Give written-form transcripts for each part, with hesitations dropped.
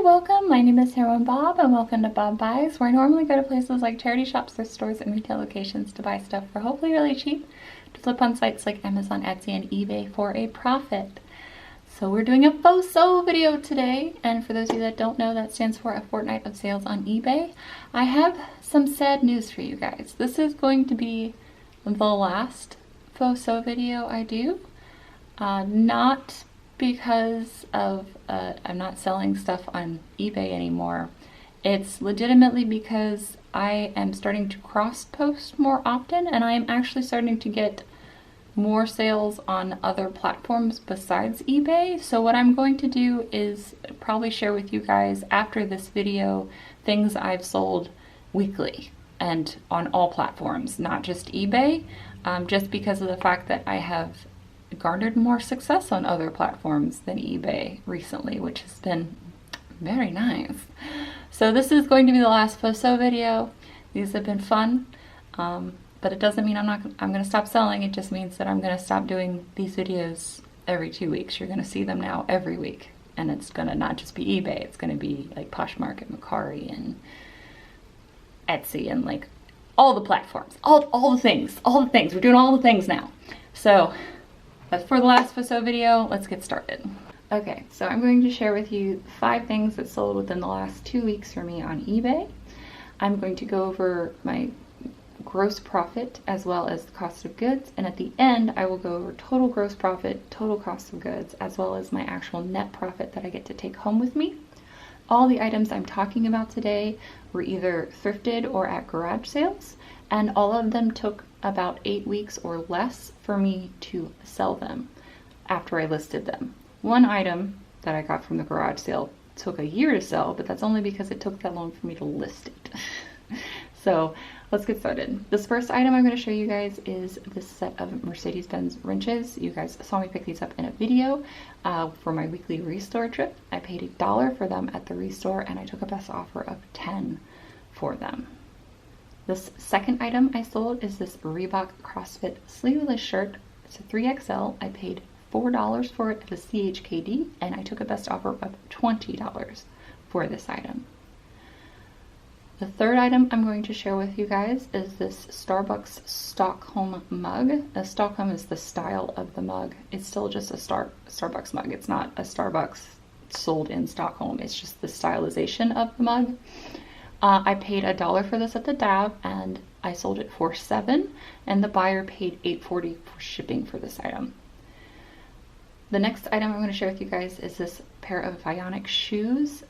welcome. My name is Heroine Bob and welcome to Bob Buys, where I normally go to places like charity shops, thrift stores, and retail locations to buy stuff for hopefully really cheap to flip on sites like Amazon, Etsy, and eBay for a profit. So we're doing a FOSOE video today, and for those of you that don't know, that stands for a fortnight of sales on eBay. I have some sad news for you guys. This is going to be the last FOSOE video I do. Not because of I'm not selling stuff on eBay anymore. It's legitimately because I am starting to cross post more often, and I am actually starting to get more sales on other platforms besides eBay. So what I'm going to do is probably share with you guys after this video things I've sold weekly and on all platforms, not just eBay, just because of the fact that I have garnered more success on other platforms than eBay recently, which has been very nice. So this is going to be the last FOSOE video. These have been fun, but it doesn't mean I'm going to stop selling. It just means that I'm going to stop doing these videos every 2 weeks. You're going to see them now every week, and it's going to not just be eBay. It's going to be like Poshmark and Mercari and Etsy and like all the platforms, all the things. We're doing all the things now. So but for the last FOSOE video, let's get started. Okay, so I'm going to share with you 5 things that sold within the last 2 weeks for me on eBay. I'm going to go over my gross profit as well as the cost of goods, and at the end I will go over total gross profit, total cost of goods, as well as my actual net profit that I get to take home with me. All the items I'm talking about today were either thrifted or at garage sales, and all of them took about 8 weeks or less for me to sell them after I listed them. One item that I got from the garage sale took a year to sell, but that's only because it took that long for me to list it. So let's get started. This first item I'm going to show you guys is this set of Mercedes-Benz wrenches. You guys saw me pick these up in a video for my weekly Restore trip. I paid $1 for them at the Restore, and I took a best offer of $10 for them. This second item I sold is this Reebok CrossFit sleeveless shirt. It's a 3XL. I paid $4 for it at the CHKD, and I took a best offer of $20 for this item. The third item I'm going to share with you guys is this Starbucks Stockholm mug. Stockholm is the style of the mug. It's still just a Starbucks mug. It's not a Starbucks sold in Stockholm. It's just the stylization of the mug. I paid $1 for this at the DAV, and I sold it for $7, and the buyer paid $8.40 for shipping for this item. The next item I'm going to share with you guys is this pair of Vionic shoes.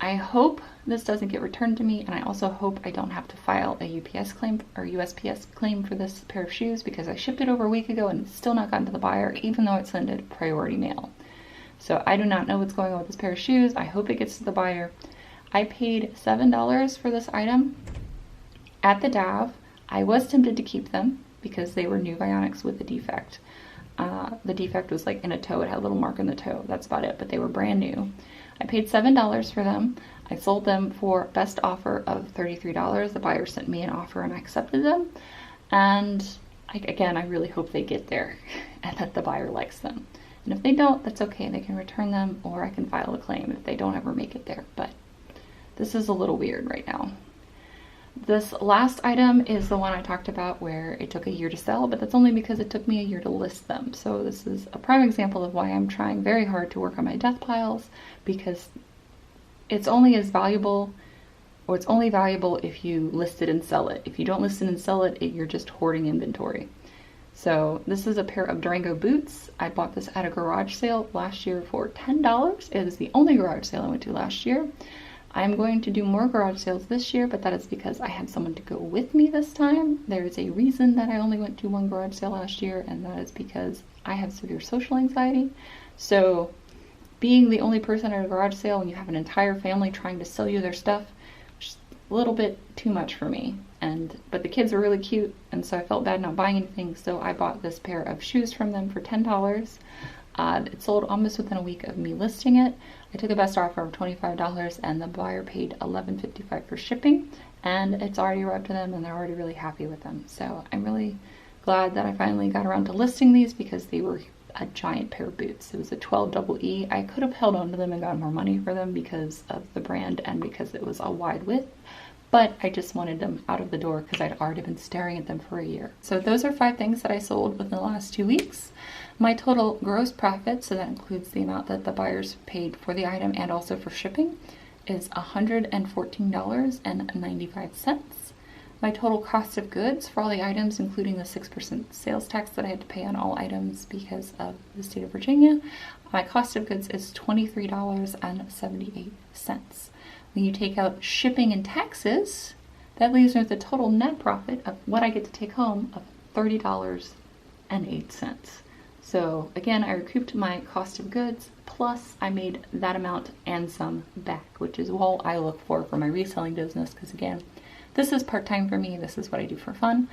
I hope this doesn't get returned to me, and I also hope I don't have to file a UPS claim or USPS claim for this pair of shoes, because I shipped it over a week ago and it's still not gotten to the buyer, even though it's sent priority mail. So I do not know what's going on with this pair of shoes. I hope it gets to the buyer. I paid $7 for this item at the DAV. I was tempted to keep them because they were new Vionics with a defect. The defect was like in a toe. It had a little mark in the toe. That's about it, but they were brand new. I paid $7 for them. I sold them for best offer of $33. The buyer sent me an offer and I accepted them. And again, I really hope they get there and that the buyer likes them. And if they don't, that's okay. They can return them, or I can file a claim if they don't ever make it there. But this is a little weird right now. This last item is the one I talked about where it took a year to sell, but that's only because it took me a year to list them. So this is a prime example of why I'm trying very hard to work on my death piles, because it's only as valuable, or it's only valuable if you list it and sell it. If you don't list it and sell it, you're just hoarding inventory. So this is a pair of Durango boots. I bought this at a garage sale last year for $10. It is the only garage sale I went to last year. I'm going to do more garage sales this year, but that is because I had someone to go with me this time. There is a reason that I only went to one garage sale last year, and that is because I have severe social anxiety. So being the only person at a garage sale when you have an entire family trying to sell you their stuff, just a little bit too much for me. But the kids are really cute, and so I felt bad not buying anything, so I bought this pair of shoes from them for $10. It sold almost within a week of me listing it. I took a best offer of $25, and the buyer paid $11.55 for shipping, and it's already arrived to them, and they're already really happy with them. So I'm really glad that I finally got around to listing these, because they were a giant pair of boots. It was a 12 double E. I could have held on to them and gotten more money for them because of the brand and because it was a wide width, but I just wanted them out of the door because I'd already been staring at them for a year. So those are 5 things that I sold within the last 2 weeks. My total gross profit, so that includes the amount that the buyers paid for the item and also for shipping, is $114.95. My total cost of goods for all the items, including the 6% sales tax that I had to pay on all items because of the state of Virginia, my cost of goods is $23.78. When you take out shipping and taxes, that leaves me with a total net profit of what I get to take home of $30.08. So again, I recouped my cost of goods, plus I made that amount and some back, which is all I look for my reselling business, because again, this is part-time for me. This is what I do for fun,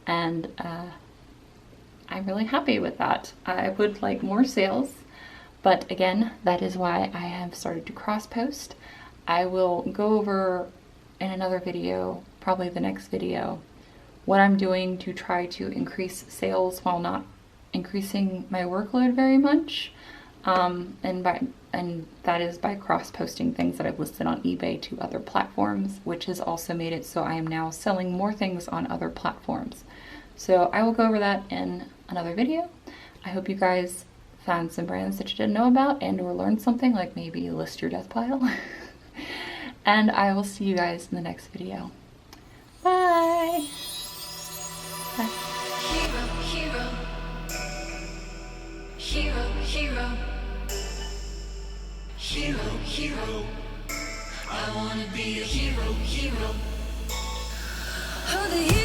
and I'm really happy with that. I would like more sales, but again, that is why I have started to cross-post. I will go over in another video, probably the next video, what I'm doing to try to increase sales while not increasing my workload very much, and that is by cross-posting things that I've listed on eBay to other platforms, which has also made it so I am now selling more things on other platforms. So I will go over that in another video. I hope you guys found some brands that you didn't know about and or learned something, like maybe list your death pile. And I will see you guys in the next video. Bye! Bye. Hero, hero. Hero, hero. Hero, hero. I wanna be a hero, hero. Oh, the hero.